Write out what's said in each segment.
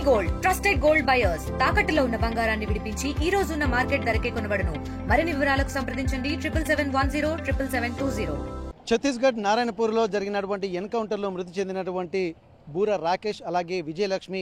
Gold trusted gold buyers తాకట్టులో ఉన్న బంగారాన్ని విడిపించి ఈ రోజు ఉన్న మార్కెట్ ధరకే కొనబడును. మరిన్ని వివరాలకు సంప్రదించండి 77107720. ఛత్తీస్గఢ్ నారాయణపూర్లో జరిగినటువంటి ఎన్కౌంటర్లో మృతి చెందినటువంటి బూర రాకేష్ అలాగే విజయలక్ష్మి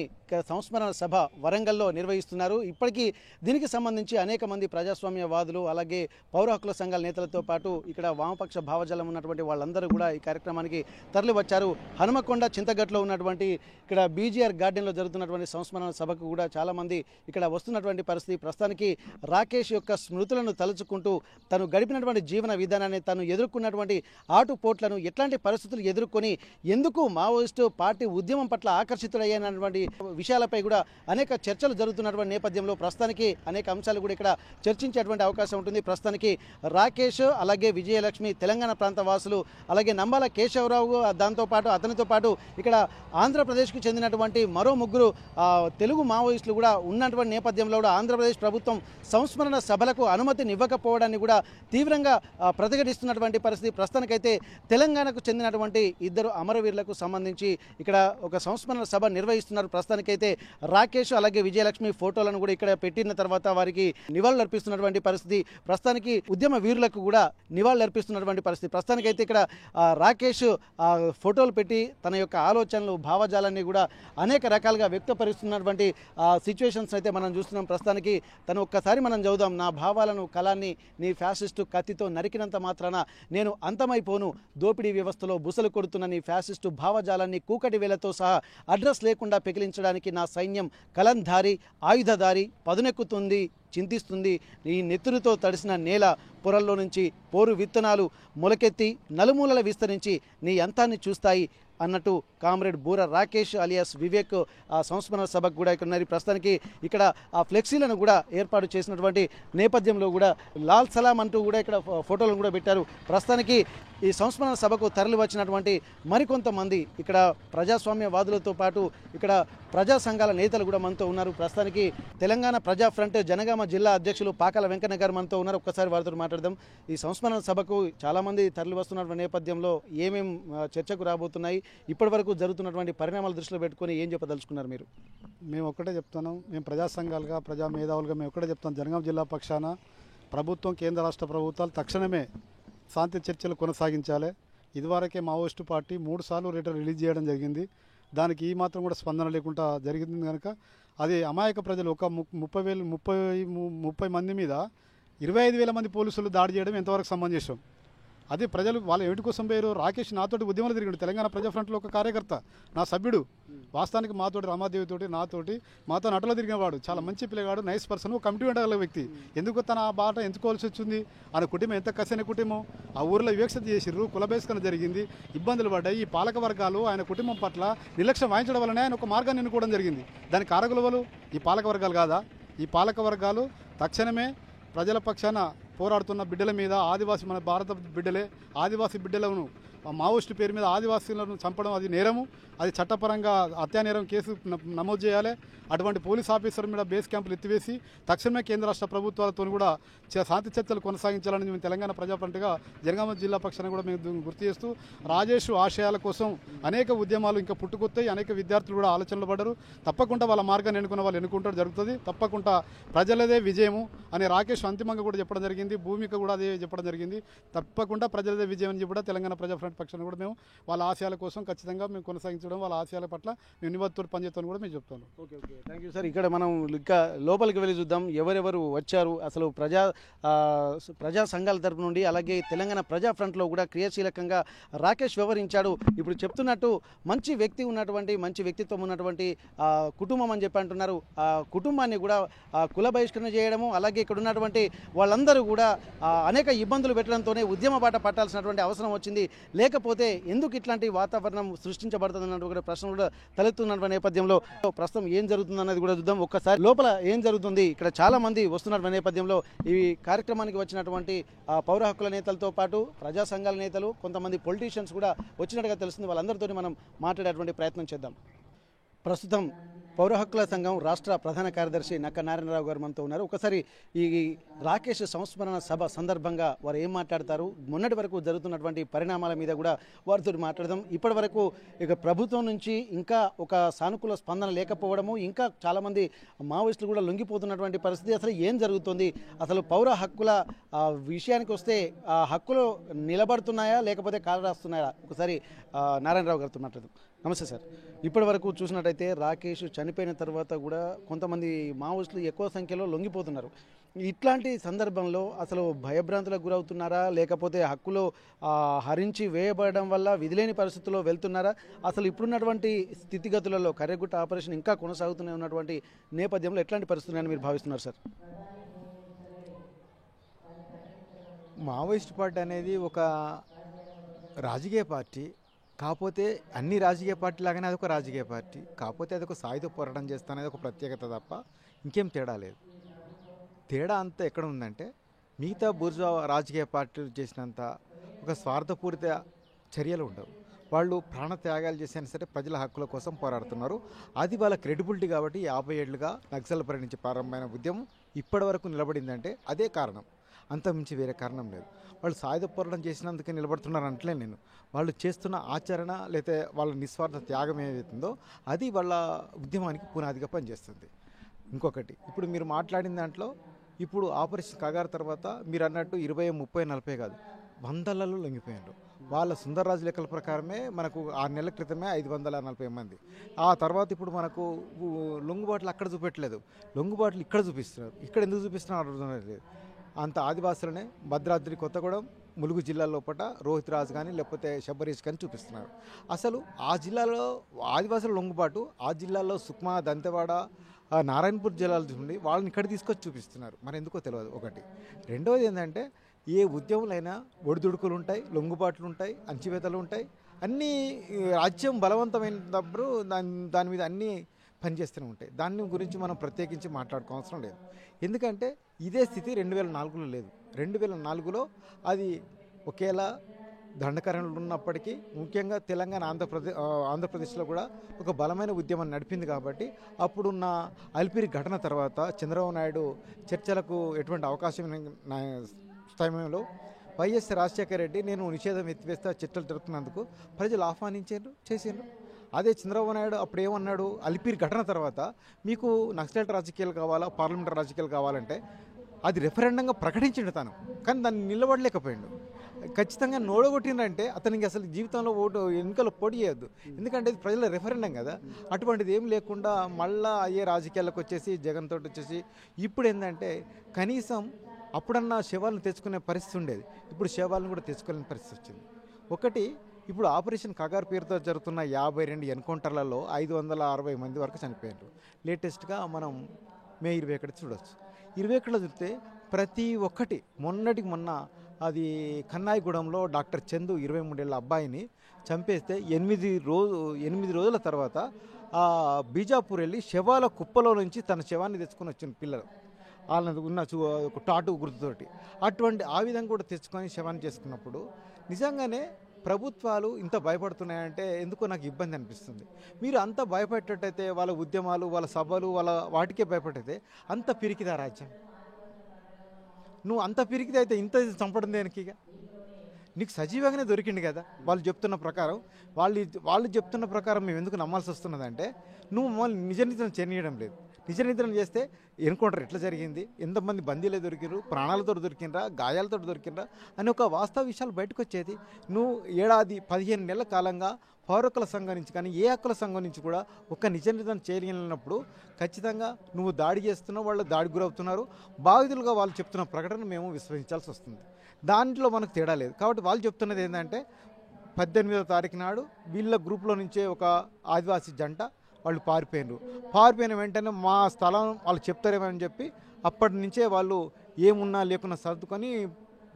సంస్మరణ సభ వరంగల్లో నిర్వహిస్తున్నారు. ఇప్పటికీ దీనికి సంబంధించి అనేక మంది ప్రజాస్వామ్యవాదులు అలాగే పౌర హక్కుల సంఘాల నేతలతో పాటు ఇక్కడ వామపక్ష భావజాలం ఉన్నటువంటి వాళ్ళందరూ కూడా ఈ కార్యక్రమానికి తరలి వచ్చారు. హనుమకొండ చింతగట్లో ఉన్నటువంటి ఇక్కడ బీజీఆర్ గార్డెన్లో జరుగుతున్నటువంటి సంస్మరణ సభకు కూడా చాలామంది ఇక్కడ వస్తున్నటువంటి పరిస్థితి. ప్రస్తుతానికి రాకేష్ యొక్క స్మృతులను తలుచుకుంటూ తను గడిపినటువంటి జీవన విధానాన్ని, తను ఎదుర్కొన్నటువంటి ఆటుపోట్లను, ఎట్లాంటి పరిస్థితులు ఎదుర్కొని ఎందుకు మావోయిస్టు పార్టీ ఉద్యమం పట్ల ఆకర్షితుడయ్యేటువంటి విషయాలపై కూడా అనేక చర్చలు జరుగుతున్నటువంటి నేపథ్యంలో ప్రస్తుతానికి అనేక అంశాలు కూడా ఇక్కడ చర్చించేటువంటి అవకాశం ఉంటుంది. ప్రస్తుతానికి రాకేష్ అలాగే విజయలక్ష్మి తెలంగాణ ప్రాంత వాసులు, అలాగే నంబాల కేశవరావు, దాంతోపాటు అతనితో పాటు ఇక్కడ ఆంధ్రప్రదేశ్కు చెందినటువంటి మరో ముగ్గురు తెలుగు మావోయిస్టులు కూడా ఉన్నటువంటి నేపథ్యంలో కూడా ఆంధ్రప్రదేశ్ ప్రభుత్వం సంస్మరణ సభలకు అనుమతినివ్వకపోవడాన్ని కూడా తీవ్రంగా ప్రతిఘటిస్తున్నటువంటి పరిస్థితి. ప్రస్తుతానికైతే తెలంగాణకు చెందినటువంటి ఇద్దరు అమరవీరులకు సంబంధించి ఇక్కడ ఒక సంస్మరణ సభ నిర్వహిస్తున్నారు. ప్రస్తుతానికైతే రాకేష్ అలాగే విజయలక్ష్మి ఫోటోలను కూడా ఇక్కడ పెట్టిన తర్వాత వారికి నివాళులు అర్పిస్తున్నటువంటి పరిస్థితి. ప్రస్తుతానికి ఉద్యమ వీరులకు కూడా నివాళులు అర్పిస్తున్నటువంటి పరిస్థితి. ప్రస్తుతానికైతే ఇక్కడ రాకేష్ ఫోటోలు పెట్టి తన యొక్క ఆలోచనలు, భావజాలాన్ని కూడా అనేక రకాలుగా వ్యక్తపరుస్తున్నటువంటి సిచ్యువేషన్స్ అయితే మనం చూస్తున్నాం. ప్రస్తుతానికి తను ఒక్కసారి మనం చదువుదాం. నా భావాలను, కళాన్ని నీ ఫ్యాసిస్టు కత్తితో నరికినంత మాత్రాన నేను అంతమైపోను. దోపిడీ వ్యవస్థలో బుసలు కొడుతున్న నీ ఫ్యాసిస్టు భావజాలాన్ని కూకటి వేలతో సహా అడ్రస్ లేకుండా పెకిలించడానికి నా సైన్యం కలంధారి, ఆయుధదారి పదునెక్కుతుంది, చింతిస్తుంది. ఈ నెత్తురుతో తడిసిన నేల పొరల్లో నుంచి పోరు విత్తనాలు మొలకెత్తి నలుమూలల విస్తరించి నీ అంతాన్ని చూస్తాయి అన్నట్టు కామ్రేడ్ బూర రాకేష్ అలియాస్ వివేక్ సంస్మరణ సభకు కూడా ఇక్కడ ఉన్నారు. ప్రస్తుతానికి ఇక్కడ ఆ ఫ్లెక్సీలను కూడా ఏర్పాటు చేసినటువంటి నేపథ్యంలో కూడా లాల్ సలాం అంటూ కూడా ఇక్కడ ఫోటోలను కూడా పెట్టారు. ప్రస్తుతానికి ఈ సంస్మరణ సభకు తరలి వచ్చినటువంటి మరికొంతమంది ఇక్కడ ప్రజాస్వామ్యవాదులతో పాటు ఇక్కడ ప్రజా సంఘాల నేతలు కూడా మనతో ఉన్నారు. ప్రస్తుతానికి తెలంగాణ ప్రజా ఫ్రంట్ జనగామ జిల్లా అధ్యక్షులు పాకల వెంకన్న గారు మనతో ఉన్నారు. ఒక్కసారి వారితో మాట్లాడదాం. ఈ సంస్మరణ సభకు చాలామంది తరలి వస్తున్న నేపథ్యంలో ఏమేం చర్చకు రాబోతున్నాయి, ఇప్పటి వరకు జరుగుతున్నటువంటి పరిణామాల దృష్టిలో పెట్టుకొని ఏం చెప్పదలుచుకున్నారు మీరు? మేము ఒక్కటే చెప్తాను, మేము ప్రజా సంఘాలుగా, ప్రజా మేధావులుగా మేము ఒక్కటే చెప్తాం. జనగామ జిల్లా పక్షాన ప్రభుత్వం, కేంద్ర రాష్ట్ర ప్రభుత్వాలు తక్షణమే శాంతి చర్చలు కొనసాగించాలి. ఇదివరకే మావోయిస్టు పార్టీ 3 సార్లు రిలీజ్ చేయడం జరిగింది. దానికి ఈ మాత్రం కూడా స్పందన లేకుండా జరిగింది కనుక అది అమాయక ప్రజలు ఒక 30 మంది మీద 25,000 మంది పోలీసులు దాడి చేయడం ఎంతవరకు సమంజసం? అదే ప్రజలు వాళ్ళు ఏమిటి కోసం పోయారు? రాకేష్ నాతోటి ఉద్యమాలు తిరిగాడు. తెలంగాణ ప్రజా ఫ్రంట్లో ఒక కార్యకర్త, నా సభ్యుడు. వాస్తవానికి మాతోటి, రమాదేవితోటి, మాతో నటలో తిరిగినవాడు. చాలా మంచి పిల్లగాడు, నైస్ పర్సన్, కమిటీ ఉండగల వ్యక్తి. ఎందుకు తన ఆ బాట ఎంచుకోవాల్సి వచ్చింది? ఆయన కుటుంబం ఎంత కసైన కుటుంబం. ఆ ఊరిలో వివక్షత చేసిర్రు, కుల బహిష్కరణ జరిగింది, ఇబ్బందులు పడ్డాయి. ఈ పాలక వర్గాలు ఆయన కుటుంబం పట్ల నిర్లక్ష్యం వహించడం వల్లనే ఆయన ఒక మార్గాన్ని ఎన్నుకోవడం జరిగింది. దానికి కారకులవలు ఈ పాలక వర్గాలు కాదా? ఈ పాలక వర్గాలు తక్షణమే ప్రజల పక్షాన పోరాడుతున్న బిడ్డల మీద, ఆదివాసీ, మన భారత బిడ్డలే, ఆదివాసీ బిడ్డలను మావోయిస్టు పేరు మీద ఆదివాసీలను చంపడం అది నేరము. అది చట్టపరంగా హత్యానేరం కేసు నమోదు చేయాలి. అటువంటి పోలీస్ ఆఫీసర్ మీద బేస్ క్యాంపులు ఎత్తివేసి తక్షణమే కేంద్ర రాష్ట్ర ప్రభుత్వాలతో కూడా శాంతి చర్చలు కొనసాగించాలని మేము తెలంగాణ ప్రజా ఫ్రంట్గా జనగామ జిల్లా పక్షాన కూడా మేము గుర్తు చేస్తూ, రాజేష్ ఆశయాల కోసం అనేక ఉద్యమాలు ఇంకా పుట్టుకొస్తాయి. అనేక విద్యార్థులు కూడా ఆలోచనలు పడ్డారు. తప్పకుండా వాళ్ళ మార్గాన్ని ఎన్నుకున్న వాళ్ళు ఎన్నుకుంటారు, జరుగుతుంది. తప్పకుండా ప్రజలదే విజయము అని రాకేష్ అంతిమంగా కూడా చెప్పడం జరిగింది. భూమిక కూడా అదే చెప్పడం జరిగింది. తప్పకుండా ప్రజలదే విజయం అని చెప్పి తెలంగాణ ప్రజా ఫ్రంట్ పక్షాన కూడా మేము వాళ్ళ ఆశయాల కోసం ఖచ్చితంగా మేము కొనసాగించడం, వాళ్ళ ఆశయాల పట్ల మేము నిబద్ధతతో పనిచేస్తామని కూడా మేము చెప్తాను. Okay, thank you sir. ఇక్కడ మనం ఇంకా లోపలికి వెళ్ళి చూద్దాం ఎవరెవరు వచ్చారు. అసలు ప్రజా సంఘాల తరపు నుండి అలాగే తెలంగాణ ప్రజా ఫ్రంట్లో కూడా క్రియాశీలకంగా రాకేష్ వ్యవహరించాడు. ఇప్పుడు చెప్తున్నట్టు మంచి వ్యక్తి ఉన్నటువంటి, మంచి వ్యక్తిత్వం ఉన్నటువంటి కుటుంబం అని చెప్పి అంటున్నారు. ఆ కుటుంబాన్ని కూడా కుల బహిష్కరణ చేయడము, అలాగే ఇక్కడ ఉన్నటువంటి వాళ్ళందరూ కూడా అనేక ఇబ్బందులు పెట్టడంతోనే ఉద్యమ బాట పట్టాల్సినటువంటి అవసరం వచ్చింది. లేకపోతే ఎందుకు ఇట్లాంటి వాతావరణం సృష్టించబడుతుందన్నట్టు కూడా ప్రశ్న కూడా తలెత్తున్నటువంటి నేపథ్యంలో ప్రస్తుతం ఏం జరుగుతుంది అన్నది కూడా చూద్దాం. ఒక్కసారి లోపల ఏం జరుగుతుంది, ఇక్కడ చాలా మంది వస్తున్నటువంటి నేపథ్యంలో ఈ కార్యక్రమానికి వచ్చినటువంటి పౌర హక్కుల నేతలతో పాటు ప్రజా సంఘాల నేతలు, కొంతమంది పొలిటీషియన్స్ కూడా వచ్చినట్టుగా తెలుస్తుంది. వాళ్ళందరితో మనం మాట్లాడేటువంటి ప్రయత్నం చేద్దాం. ప్రస్తుతం పౌర హక్కుల సంఘం రాష్ట్ర ప్రధాన కార్యదర్శి నక్క నారాయణరావు గారు మనతో ఉన్నారు. ఒకసారి ఈ రాకేష్ సంస్మరణ సభ సందర్భంగా వారు ఏం మాట్లాడతారు, మొన్నటి వరకు జరుగుతున్నటువంటి పరిణామాల మీద కూడా వారితో మాట్లాడదాం. ఇప్పటి వరకు ఇక ప్రభుత్వం నుంచి ఇంకా ఒక సానుకూల స్పందన లేకపోవడము, ఇంకా చాలామంది మావోయిస్టులు కూడా లొంగిపోతున్నటువంటి పరిస్థితి. అసలు ఏం జరుగుతుంది, అసలు పౌర హక్కుల విషయానికి వస్తే ఆ హక్కులు నిలబడుతున్నాయా లేకపోతే కాలరాస్తున్నాయా? ఒకసారి నారాయణరావు గారితో మాట్లాడదాం. నమస్తే సార్. ఇప్పటి వరకు చూసినట్టయితే రాకేష్ చనిపోయిన తర్వాత కూడా కొంతమంది మావోయిస్టులు ఎక్కువ సంఖ్యలో లొంగిపోతున్నారు. ఇట్లాంటి సందర్భంలో అసలు భయభ్రాంతులకు గురవుతున్నారా లేకపోతే హక్కులు హరించి వేయబడడం వల్ల విధిలేని పరిస్థితుల్లో వెళ్తున్నారా? అసలు ఇప్పుడున్నటువంటి స్థితిగతులలో కర్రెగుట్ట ఆపరేషన్ ఇంకా కొనసాగుతూనే ఉన్నటువంటి నేపథ్యంలో ఎట్లాంటి పరిస్థితులని మీరు భావిస్తున్నారు సార్? మావోయిస్ట్ పార్టీ అనేది ఒక రాజకీయ పార్టీ, కాకపోతే అన్ని రాజకీయ పార్టీ లాగానే అదొక రాజకీయ పార్టీ, కాకపోతే అదొక సాయుధ పోరాటం చేస్తానేది ఒక ప్రత్యేకత తప్ప ఇంకేం తేడా లేదు. తేడా అంతా ఎక్కడ ఉందంటే మిగతా బూర్జా రాజకీయ పార్టీలు చేసినంత ఒక స్వార్థపూరిత చర్యలు ఉండవు. వాళ్ళు ప్రాణత్యాగాలు చేసినా సరే ప్రజల హక్కుల కోసం పోరాడుతున్నారు. అది వాళ్ళ క్రెడిబిలిటీ. కాబట్టి 50 ఏళ్లుగా నక్సల్పరి నుంచి ప్రారంభమైన ఉద్యమం ఇప్పటి వరకు నిలబడిందంటే అదే కారణం, అంతకుమించి వేరే కారణం లేదు. వాళ్ళు సాయుధ పోరాటం చేసినందుకే నిలబడుతున్నారు అంటలే నేను. వాళ్ళు చేస్తున్న ఆచరణ లేకపోతే వాళ్ళ నిస్వార్థ త్యాగం ఏదైతుందో అది వాళ్ళ ఉద్యమానికి పునాదిగా పనిచేస్తుంది. ఇంకొకటి, ఇప్పుడు మీరు మాట్లాడిన దాంట్లో ఇప్పుడు ఆపరేషన్ కగారు తర్వాత మీరు అన్నట్టు 20, 30, 40 కాదు, 100లలో లొంగిపోయారు. వాళ్ళ సుందర్రాజు లెక్కల ప్రకారమే మనకు 6 నెలల క్రితమే 540 మంది. ఆ తర్వాత ఇప్పుడు మనకు లొంగుబాట్లు అక్కడ చూపెట్టలేదు, లొంగుబాట్లు ఇక్కడ చూపిస్తున్నారు. ఇక్కడ ఎందుకు చూపిస్తున్నారు అర్థం లేదు. అంత ఆదివాసులనే భద్రాద్రి, కొత్తగూడెం, ములుగు జిల్లా లోపల రోహిత్ రాజు కానీ లేకపోతే శబరీష్ కానీ చూపిస్తున్నారు. అసలు ఆ జిల్లాలో ఆదివాసుల లొంగుబాటు ఆ జిల్లాలో సుక్మా, దంతెవాడ, నారాయణపూర్ జిల్లాల నుండి వాళ్ళని ఇక్కడ తీసుకొచ్చి చూపిస్తున్నారు. మరి ఎందుకో తెలియదు. ఒకటి. రెండవది ఏంటంటే ఏ ఉద్యములైనా ఒడిదుడుకులు ఉంటాయి, లొంగుబాట్లు ఉంటాయి, అంచివేతలు ఉంటాయి. అన్నీ రాజ్యం బలవంతమైనప్పుడు దాని మీద అన్నీ పనిచేస్తూనే ఉంటాయి. దాని గురించి మనం ప్రత్యేకించి మాట్లాడుకోవాల్సిన లేదు. ఎందుకంటే ఇదే స్థితి 2004లో లేదు. 2004లో అది ఒకేలా దండకరణలు ఉన్నప్పటికీ ముఖ్యంగా తెలంగాణ, ఆంధ్రప్రదేశ్లో కూడా ఒక బలమైన ఉద్యమం నడిపింది. కాబట్టి అప్పుడున్న అల్పిరి ఘటన తర్వాత చంద్రబాబు నాయుడు చర్చలకు ఎటువంటి అవకాశం సమయంలో వైఎస్ రాజశేఖర రెడ్డి నేను నిషేధం ఎత్తివేస్తా చర్చలు జరుగుతున్నందుకు ప్రజలు ఆహ్వానించారు, చేశారు. అదే చంద్రబాబు నాయుడు అప్పుడు ఏమన్నాడు, అల్పిరి ఘటన తర్వాత మీకు నక్సలైట్ రాజకీయాలు కావాలా, పార్లమెంటరీ రాజకీయాలు కావాలంటే అది రెఫరెండంగా ప్రకటించిండు తాను, కానీ దాన్ని నిలబడలేకపోయాడు. ఖచ్చితంగా నోడగొట్టిందంటే అతనికి అసలు జీవితంలో ఎన్నికలు పోటీ చేయొద్దు. ఎందుకంటే ఇది ప్రజల రెఫరెండం కదా. అటువంటిది ఏం లేకుండా మళ్ళా అయ్యే రాజకీయాలకు వచ్చేసి జగన్ తోటి వచ్చేసి ఇప్పుడు ఏంటంటే కనీసం అప్పుడన్నా శవాలను తెచ్చుకునే పరిస్థితి ఉండేది, ఇప్పుడు శవాలను కూడా తెచ్చుకోలేని పరిస్థితి వచ్చింది. ఒకటి, ఇప్పుడు ఆపరేషన్ కగారు పేరుతో జరుగుతున్న 52 ఎన్కౌంటర్లలో 560 మంది వరకు చనిపోయారు. లేటెస్ట్గా మనం మే 21 చూడవచ్చు. 21 చూస్తే ప్రతి ఒక్కటి మొన్నటికి మొన్న అది కన్నాయిగూడెంలో డాక్టర్ చందు 23 ఏళ్ళ అబ్బాయిని చంపేస్తే 8 రోజుల తర్వాత బీజాపూర్ వెళ్ళి శవాల కుప్పలో నుంచి తన శవాన్ని తెచ్చుకొని వచ్చిన పిల్లలు, వాళ్ళని ఉన్న ఒక టాటు గుర్తుతోటి అటువంటి ఆ విధంగా కూడా తెచ్చుకొని శవాన్ని చేసుకున్నప్పుడు నిజంగానే ప్రభుత్వాలు ఇంత భయపడుతున్నాయంటే ఎందుకో నాకు ఇబ్బంది అనిపిస్తుంది. మీరు అంత భయపడేటట్టయితే వాళ్ళ ఉద్యమాలు, వాళ్ళ సభలు, వాళ్ళ వాటికే భయపడితే అంత పిరికిదా రాజ్యం? నువ్వు అంత పిరికిది అయితే ఇంత చంపడం దేనికి? నీకు సజీవంగానే దొరికింది కదా. వాళ్ళు చెప్తున్న ప్రకారం వాళ్ళు చెప్తున్న ప్రకారం మేము ఎందుకు నమ్మాల్సి వస్తున్నదంటే నువ్వు మమ్మల్ని నిజ నిజం చేయనీయడం లేదు. నిజ నిద్రం చేస్తే ఎన్కౌంటర్ ఎట్లా జరిగింది, ఎంతమంది బందీలే దొరికిరు, ప్రాణాలతో దొరికినరా, గాయాలతో దొరికినరా అని ఒక వాస్తవ విషయాలు బయటకు వచ్చేది. నువ్వు 15 నెలల కాలంగా పౌర హక్కుల సంఘం నుంచి కానీ ఏ హక్కుల సంఘం నుంచి కూడా ఒక నిజ నిజం చేయలేనప్పుడు ఖచ్చితంగా నువ్వు దాడి చేస్తున్నావు, వాళ్ళు దాడి గురవుతున్నారు. బాధితులుగా వాళ్ళు చెప్తున్న ప్రకటన మేము విశ్వసించాల్సి వస్తుంది. దాంట్లో మనకు తేడా లేదు. కాబట్టి వాళ్ళు చెప్తున్నది ఏంటంటే 18వ తారీఖు నాడు వీళ్ళ గ్రూప్లో నుంచే ఒక ఆదివాసీ జంట వాళ్ళు పారిపోయిన వెంటనే మా స్థలం వాళ్ళు చెప్తారేమని చెప్పి అప్పటి నుంచే వాళ్ళు ఏమున్నా లేకున్నా సర్దుకొని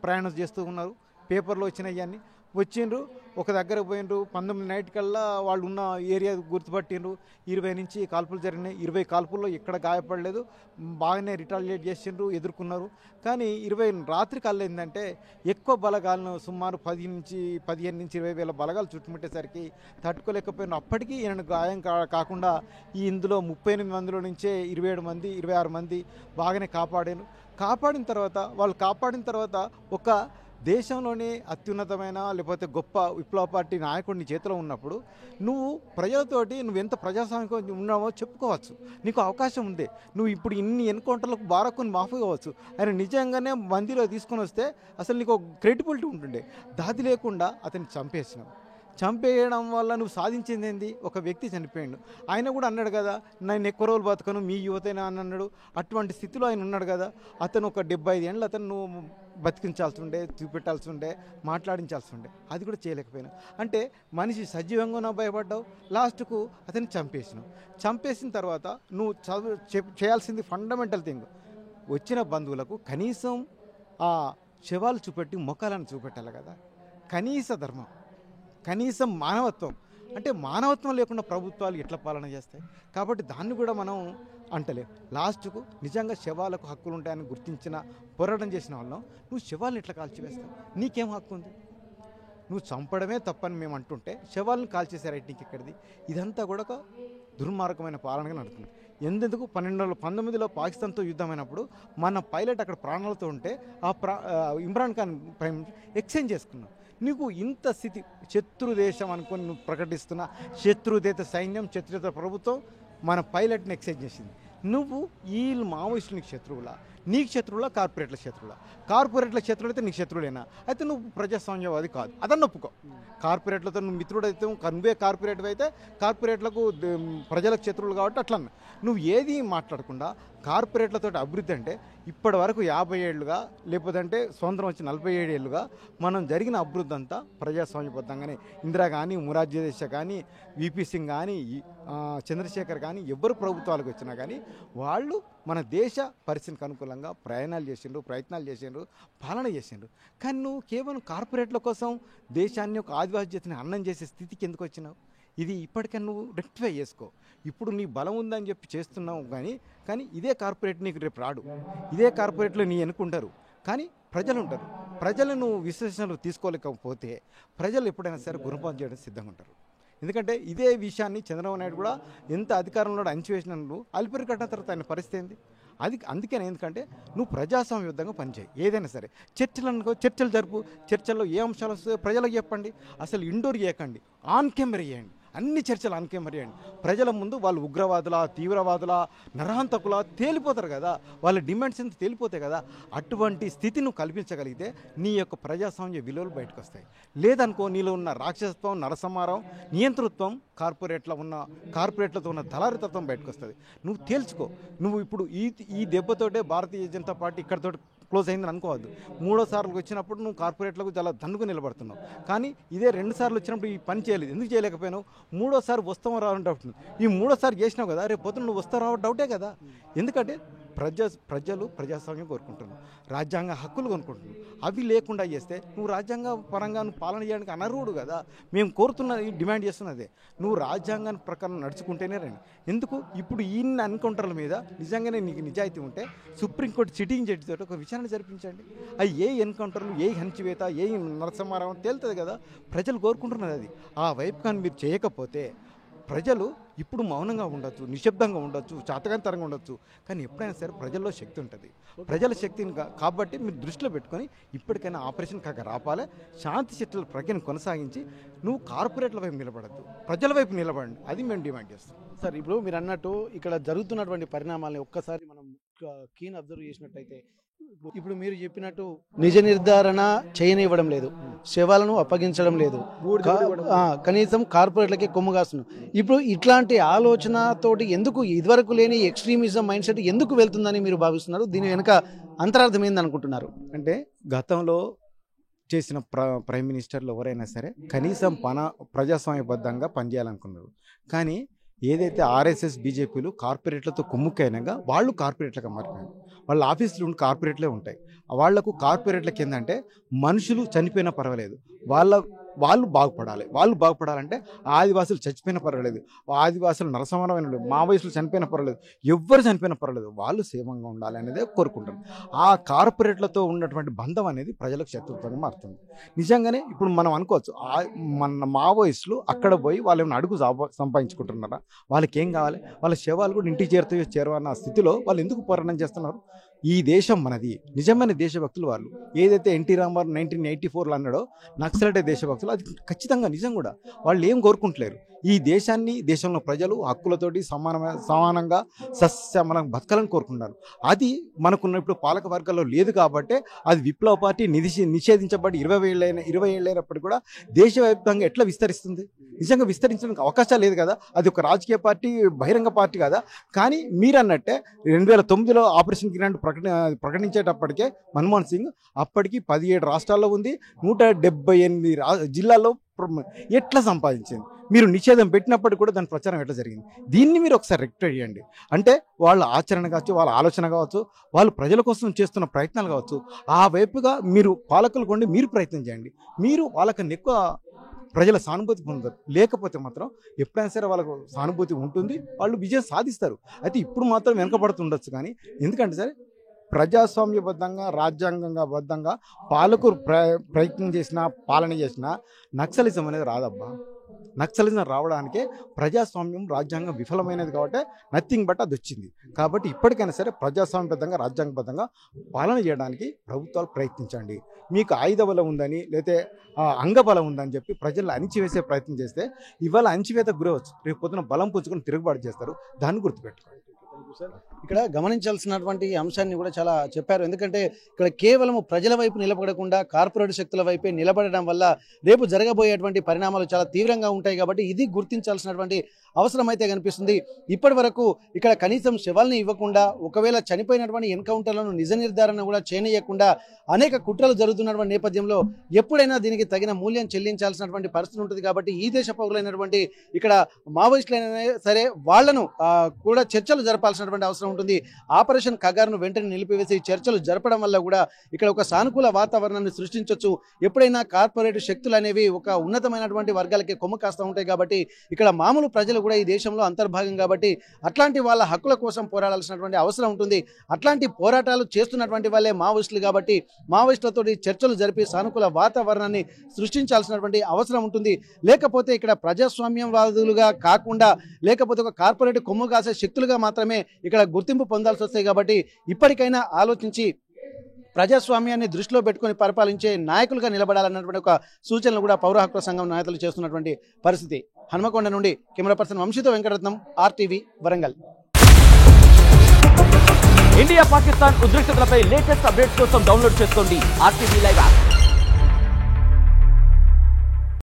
ప్రయాణం చేస్తూ ఉన్నారు. పేపర్లో వచ్చిన ఇవన్నీ వచ్చిండ్రు, ఒక దగ్గర పోయినరు. 19 నైట్ కల్లా వాళ్ళు ఉన్న ఏరియా గుర్తుపట్టిండ్రు. 20 నుంచి కాల్పులు జరిగినాయి. 20 కాల్పుల్లో ఎక్కడ గాయపడలేదు. బాగానే రిటాలియేట్ చేసిండ్రు, ఎదుర్కొన్నారు. కానీ 20 రాత్రి కల్లా ఏంటంటే ఎక్కువ బలగాలను సుమారు 15 నుంచి 20 వేల బలగాలు చుట్టుముట్టేసరికి తట్టుకోలేకపోయినారు. అప్పటికీ ఈయన గాయం కాకుండా ఈ ఇందులో 38 మందిలో నుంచే 27 మంది 26 మంది బాగానే కాపాడిన తర్వాత ఒక దేశంలోనే అత్యున్నతమైన లేకపోతే గొప్ప విప్లవ పార్టీ నాయకుడిని చేతిలో ఉన్నప్పుడు నువ్వు ప్రజలతోటి నువ్వు ఎంత ప్రజాస్వామికం ఉన్నావో చెప్పుకోవచ్చు. నీకు అవకాశం ఉంది. నువ్వు ఇప్పుడు ఇన్ని ఎన్కౌంటర్లకు బారక్కుని మాఫీ కావచ్చు. ఆయన నిజంగానే మందిలో తీసుకొని వస్తే అసలు నీకు క్రెడిబిలిటీ ఉంటుండే. దాది లేకుండా అతన్ని చంపేయడం వల్ల నువ్వు సాధించింది ఏంది? ఒక వ్యక్తి చనిపోయాడు. ఆయన కూడా అన్నాడు కదా, నేను ఎక్కువ రోజులు బతకను, మీ యువతేనా అని అన్నాడు. అటువంటి స్థితిలో ఆయన ఉన్నాడు కదా. అతను ఒక 75 ఏళ్ళు అతను నువ్వు బతికించాల్సి ఉండే, చూపెట్టాల్సి ఉండే, మాట్లాడించాల్సి ఉండే. అది కూడా చేయలేకపోయినా. అంటే మనిషి సజీవంగా భయపడ్డావు. లాస్ట్కు అతన్ని చంపేసిన తర్వాత నువ్వు చేయాల్సింది ఫండమెంటల్ థింగ్, వచ్చిన బంధువులకు కనీసం ఆ శవాలు చూపెట్టి మొక్కలను చూపెట్టాలి కదా. కనీస ధర్మం, కనీసం మానవత్వం. అంటే మానవత్వం లేకుండా ప్రభుత్వాలు ఎట్లా పాలన చేస్తాయి? కాబట్టి దాన్ని కూడా మనం అంటలేం. లాస్ట్కు నిజంగా శవాలకు హక్కులు ఉంటాయని గుర్తించిన పోరాటం చేసిన వాళ్ళం నువ్వు శవాలను ఎట్లా కాల్చివేస్తావు? నీకేం హక్కు ఉంది? నువ్వు చంపడమే తప్పని మేము అంటుంటే శవాలను కాల్చేసే రైట్ నీకు ఎక్కడిది? ఇదంతా కూడా ఒక దుర్మార్గమైన పాలనగా నడుతుంది. ఎందుకు 1919లో పాకిస్తాన్తో యుద్ధమైనప్పుడు మన పైలట్ అక్కడ ప్రాణాలతో ఉంటే ఇమ్రాన్ ఖాన్ ప్రైమ్ ఎక్స్చేంజ్ చేసుకున్నాం. నీకు ఇంత స్థితి, శత్రుదేశం అనుకొని నువ్వు ప్రకటిస్తున్న శత్రుదేత సైన్యం, శత్రుదేత ప్రభుత్వం మన పైలట్ని ఎక్స్చేంజ్ చేసింది. నువ్వు వీళ్ళు మావోయిస్టులు నీకు శత్రువులా? నీకు శత్రువులా? కార్పొరేట్ల శత్రువులు అయితే నీకు శత్రువులేనా? అయితే నువ్వు ప్రజాస్వామ్యవాది కాదు, అదన్నీ ఒప్పుకో. కార్పొరేట్లతో నువ్వు మిత్రుడైతే, నువ్వే కార్పొరేట్ అయితే కార్పొరేట్లకు ప్రజలకు శత్రువులు కాబట్టి అట్లా నువ్వు ఏది మాట్లాడకుండా కార్పొరేట్లతో అభివృద్ధి అంటే ఇప్పటి వరకు 50 ఏళ్ళుగా లేకపోతే స్వతంత్రం వచ్చి 47 ఏళ్ళుగా మనం జరిగిన అభివృద్ధి అంతా ప్రజాస్వామ్యబద్ధంగానే. ఇందిరా కానీ, మొరార్జీ దేశాయ్ కానీ, విపి సింగ్ కానీ, చంద్రశేఖర్ కానీ ఎవరు ప్రభుత్వాలకు వచ్చినా కానీ వాళ్ళు మన దేశ పరిస్థితికి అనుకూలంగా ప్రయత్నాలు చేసిండ్రు, పాలన చేసిండ్రు. కానీ నువ్వు కేవలం కార్పొరేట్ల కోసం దేశాన్ని, ఒక ఆదివాసీ జాతిని అన్నం చేసే స్థితికి ఎందుకు వచ్చినావు? ఇది ఇప్పటికైనా నువ్వు రెక్టిఫై చేసుకో. ఇప్పుడు నీ బలం ఉందని చెప్పి చేస్తున్నావు కానీ ఇదే కార్పొరేట్ నీకు రేపు రాడు. ఇదే కార్పొరేట్లో నీ ఎన్నుకుంటారు, కానీ ప్రజలు ఉంటారు. ప్రజలు నువ్వు విశ్లేషణలు తీసుకోలేకపోతే ప్రజలు ఎప్పుడైనా సరే గుణపాఠం చేయడం సిద్ధంగా ఉంటారు. ఎందుకంటే ఇదే విషయాన్ని చంద్రబాబు నాయుడు కూడా ఎంత అధికారంలో అణిచివేసినప్పుడు అలిపిరి కట్టిన తర్వాత ఆయన పరిస్థితి ఏంది? అందుకనే ఎందుకంటే నువ్వు ప్రజాస్వామ్యబద్ధంగా పనిచేయి. ఏదైనా సరే చర్చలు జరుపు. చర్చల్లో ఏ అంశాలు వస్తాయో ప్రజలకు చెప్పండి. అసలు ఇండోర్ చేయకండి, ఆన్ కెమెరా చేయండి. అన్ని చర్చలు ఆన్ కెమెరా చేయండి. ప్రజల ముందు వాళ్ళు ఉగ్రవాదుల, తీవ్రవాదుల, నరహంతకుల తేలిపోతారు కదా. వాళ్ళ డిమాండ్స్ ఎంత తేలిపోతాయి కదా. అటువంటి స్థితి నువ్వు కల్పించగలిగితే నీ యొక్క ప్రజాస్వామ్య విలువలు బయటకు వస్తాయి. లేదనుకో, నీలో ఉన్న రాక్షసత్వం, నరసంహారం, నియంతృత్వం, కార్పొరేట్లతో ఉన్న దళారితత్వం బయటకు వస్తుంది. నువ్వు తేల్చుకో. నువ్వు ఇప్పుడు ఈ దెబ్బతోటే భారతీయ జనతా పార్టీ ఇక్కడితో క్లోజ్ అయిందని అనుకోవద్దు. 3వ సార్లు వచ్చినప్పుడు నువ్వు కార్పొరేట్లకు చాలా దన్నుకు నిలబడుతున్నావు. కానీ ఇదే 2 సార్లు వచ్చినప్పుడు ఈ పని చేయలేదు. ఎందుకు చేయలేకపోయినావు? 3వసారి వస్తామో రావడం డౌట్. ఈ 3వసారి చేసినావు కదా, రేపు పొద్దున నువ్వు వస్తావు రావడం డౌటే కదా. ఎందుకంటే ప్రజలు ప్రజాస్వామ్యం కోరుకుంటున్నారు, రాజ్యాంగ హక్కులు కొనుక్కుంటున్నారు. అవి లేకుండా చేస్తే నువ్వు రాజ్యాంగ పరంగా నువ్వు పాలన చేయడానికి అనర్హుడు కదా. మేము డిమాండ్ చేస్తున్నదే నువ్వు రాజ్యాంగాన్ని ప్రకారం నడుచుకుంటేనే రండి. ఎందుకు ఇప్పుడు ఈ ఎన్కౌంటర్ల మీద నిజంగానే నీకు నిజాయితీ ఉంటే సుప్రీంకోర్టు సిట్టింగ్ జడ్జితో ఒక విచారణ జరిపించండి. అవి ఏ ఎన్కౌంటర్లు, ఏ హంచివేత, ఏ నరసంహారం తేలుతుంది కదా. ప్రజలు కోరుకుంటున్నది అది. ఆ వైపు కానీ మీరు చేయకపోతే ప్రజలు ఇప్పుడు మౌనంగా ఉండొచ్చు, నిశ్శబ్దంగా ఉండొచ్చు, చాతకాంతరంగా ఉండొచ్చు, కానీ ఎప్పుడైనా సరే ప్రజల్లో శక్తి ఉంటుంది. ప్రజల శక్తిని కాబట్టి మీరు దృష్టిలో పెట్టుకొని ఇప్పటికైనా ఆపరేషన్ కాక రాపాలే. శాంతి చర్చల ప్రజ్ఞను కొనసాగించి నువ్వు కార్పొరేట్ల వైపు నిలబడద్దు, ప్రజల వైపు నిలబడండి. అది మేము డిమాండ్ చేస్తాం. సార్, ఇప్పుడు మీరు అన్నట్టు ఇక్కడ జరుగుతున్నటువంటి పరిణామాలని ఒక్కసారి మనం కీన్ అబ్జర్వ్ చేసినట్టయితే ఇప్పుడు మీరు చెప్పినట్టు నిజ నిర్ధారణ చేయనివ్వడం లేదు, శవాలను అప్పగించడం లేదు, కనీసం కార్పొరేట్లకే కొమ్ము కాస్తున్నాం. ఇప్పుడు ఇట్లాంటి ఆలోచనతోటి ఎందుకు ఇదివరకు లేని ఎక్స్ట్రీమిజం మైండ్ సెట్ ఎందుకు వెళ్తుందని మీరు భావిస్తున్నారు? దీని వెనుక అంతరార్థం ఏందనుకుంటున్నారు? అంటే గతంలో చేసిన ప్రైమ్ మినిస్టర్లు ఎవరైనా సరే కనీసం ప్రజాస్వామ్యబద్ధంగా పనిచేయాలనుకున్నారు. కానీ ఏదైతే ఆర్ఎస్ఎస్, బీజేపీలు కార్పొరేట్లతో కుమ్ముకైనాక వాళ్ళు కార్పొరేట్లుగా మారిపోయారు. వాళ్ళ ఆఫీసులు కార్పొరేట్లే ఉంటాయి. వాళ్లకు కార్పొరేట్లకి ఏంటంటే మనుషులు చనిపోయినా పర్వాలేదు, వాళ్ళ వాళ్ళు బాగుపడాలి. వాళ్ళు బాగుపడాలంటే ఆదివాసులు చచ్చిపోయినా పర్వాలేదు, ఆదివాసులు నరసమానమైన మావోయిస్టులు చనిపోయినా పర్వాలేదు, ఎవ్వరు చనిపోయినా పర్వాలేదు, వాళ్ళు క్షేమంగా ఉండాలి అనేది కోరుకుంటారు. ఆ కార్పొరేట్లతో ఉన్నటువంటి బంధం అనేది ప్రజలకు శత్రుత్వంగా మారుతుంది. నిజంగానే ఇప్పుడు మనం అనుకోవచ్చు, మన మావోయిస్టులు అక్కడ పోయి వాళ్ళు ఏమైనా అడుగు సంపాదించుకుంటున్నారా? వాళ్ళకి ఏం కావాలి? వాళ్ళ శవాలు కూడా ఇంటికి చేరవన్న స్థితిలో వాళ్ళు ఎందుకు పోరాటం చేస్తున్నారు? ఈ దేశం మనది, నిజమైన దేశభక్తులు వాళ్ళు. ఏదైతే ఎన్టీ రామారావు 1984లో అన్నాడో నక్సలైటే దేశభక్తులు, అది ఖచ్చితంగా నిజం కూడా. వాళ్ళు ఏం కోరుకుంటలేరు, ఈ దేశాన్ని, దేశంలో ప్రజలు హక్కులతోటి సమానంగా సస్యమనం బతకాలని కోరుకుంటున్నారు. అది మనకున్న ఇప్పుడు పాలక వర్గాల్లో లేదు కాబట్టి అది విప్లవ పార్టీ నిషేధించబడి 20 ఏళ్ళైనప్పటికీ కూడా దేశవ్యాప్తంగా ఎట్లా విస్తరిస్తుంది? నిజంగా విస్తరించడానికి అవకాశాలు లేదు కదా. అది ఒక రాజకీయ పార్టీ, బహిరంగ పార్టీ కదా. కానీ మీరన్నట్టే 2009లో ఆపరేషన్ కిరణ్ ప్రకటించేటప్పటికే మన్మోహన్ సింగ్ అప్పటికి 17 రాష్ట్రాల్లో ఉంది, 178 జిల్లాల్లో ఎట్లా సంపాదించింది? మీరు నిషేధం పెట్టినప్పటికీ కూడా దాని ప్రచారం ఎట్లా జరిగింది? దీన్ని మీరు ఒకసారి రెక్టిఫై చేయండి. అంటే వాళ్ళ ఆచరణ కావచ్చు, వాళ్ళ ఆలోచన కావచ్చు, వాళ్ళు ప్రజల కోసం చేస్తున్న ప్రయత్నాలు కావచ్చు, ఆ వైపుగా మీరు పాలకులు కొండి మీరు ప్రయత్నం చేయండి. మీరు వాళ్ళకన్నా ఎక్కువ ప్రజల సానుభూతి పొందుతారు. లేకపోతే మాత్రం ఎప్పుడైనా సరే వాళ్ళకు సానుభూతి ఉంటుంది, వాళ్ళు విజయం సాధిస్తారు. అయితే ఇప్పుడు మాత్రం వెనకబడుతుండొచ్చు. కానీ ఎందుకంటే సరే ప్రజాస్వామ్యబద్ధంగా, రాజ్యాంగంగా బద్ధంగా పాలకులు ప్రయత్నం చేసినా, పాలన చేసినా నక్సలిజం అనేది రాదబ్బా. నక్సలిజం రావడానికే ప్రజాస్వామ్యం, రాజ్యాంగం విఫలమైనది కాబట్టి నథింగ్ బట్ అది వచ్చింది. కాబట్టి ఇప్పటికైనా సరే ప్రజాస్వామ్యబద్ధంగా, రాజ్యాంగబద్ధంగా పాలన చేయడానికి ప్రభుత్వాలు ప్రయత్నించండి. మీకు ఆయుధ బలం ఉందని, లేకపోతే అంగబలం ఉందని చెప్పి ప్రజలను అణిచివేసే ప్రయత్నం చేస్తే ఇవాళ అణిచివేతకు గురవచ్చు, రేపు పొద్దున బలం పుంజుకొని తిరుగుబాటు చేస్తారు. దాన్ని గుర్తుపెట్టుకోండి. ఇక్కడ గమనించాల్సినటువంటి అంశాన్ని కూడా చాలా చెప్పారు. ఎందుకంటే ఇక్కడ కేవలం ప్రజల వైపు నిలబడకుండా కార్పొరేట్ శక్తుల వైపే నిలబడడం వల్ల రేపు జరగబోయేటువంటి పరిణామాలు చాలా తీవ్రంగా ఉంటాయి. కాబట్టి ఇది గుర్తించాల్సినటువంటి అవసరం అయితే కనిపిస్తుంది. ఇప్పటి వరకు ఇక్కడ కనీసం శవాల్ని ఇవ్వకుండా, ఒకవేళ చనిపోయినటువంటి ఎన్కౌంటర్లను నిజ నిర్ధారణ కూడా చేయనీయకుండా అనేక కుట్రలు జరుగుతున్నటువంటి నేపథ్యంలో ఎప్పుడైనా దీనికి తగిన మూల్యం చెల్లించాల్సినటువంటి పరిస్థితి ఉంటుంది. కాబట్టి ఈ దేశ పౌరులైనటువంటి ఇక్కడ మావోయిస్టులైనా సరే వాళ్లను కూడా చర్చలు జరపాల్సినటువంటి అవసరం ఉంటుంది. ఆపరేషన్ కగారును వెంటనే నిలిపివేసి చర్చలు జరపడం వల్ల కూడా ఇక్కడ ఒక సానుకూల వాతావరణాన్ని సృష్టించవచ్చు. ఎప్పుడైనా కార్పొరేట్ శక్తులు అనేవి ఒక ఉన్నతమైనటువంటి వర్గాలకి కొమ్ము కాస్తూ ఉంటాయి. కాబట్టి ఇక్కడ మామూలు ప్రజలు కూడా ఈ దేశంలో అంతర్భాగం. కాబట్టి అట్లాంటి వాళ్ళ హక్కుల కోసం పోరాడాల్సినటువంటి అవసరం ఉంటుంది. అట్లాంటి పోరాటాలు చేస్తున్నటువంటి వాళ్ళే మావోయిస్టులు. కాబట్టి మావోయిస్టులతో చర్చలు జరిపి సానుకూల వాతావరణాన్ని సృష్టించాల్సినటువంటి అవసరం ఉంటుంది. లేకపోతే ఇక్కడ ప్రజాస్వామ్యవాదులుగా కాకుండా, లేకపోతే ఒక కార్పొరేట్ కొమ్ము కాసే శక్తులుగా మాత్రమే ఇక్కడ గుర్తింపు పొందాల్సి వస్తాయి. కాబట్టి ఇప్పటికైనా ఆలోచించి ప్రజాస్వామ్యాన్ని దృష్టిలో పెట్టుకుని పరిపాలించే నాయకులుగా నిలబడాలన్నటువంటి ఒక సూచనలు కూడా పౌర హక్కుల సంఘం నాయకులు చేస్తున్నటువంటి పరిస్థితి. హనుమకొండ నుండి కెమెరా పర్సన్ వంశీతో వెంకటరత్నం, RTV వరంగల్. ఇండియా పాకిస్తాన్ ఉద్రిక్తతలపై లేటెస్ట్ అప్డేట్స్ కోసం డౌన్లోడ్ చేసుకోండి RTV లైవ్ యాప్.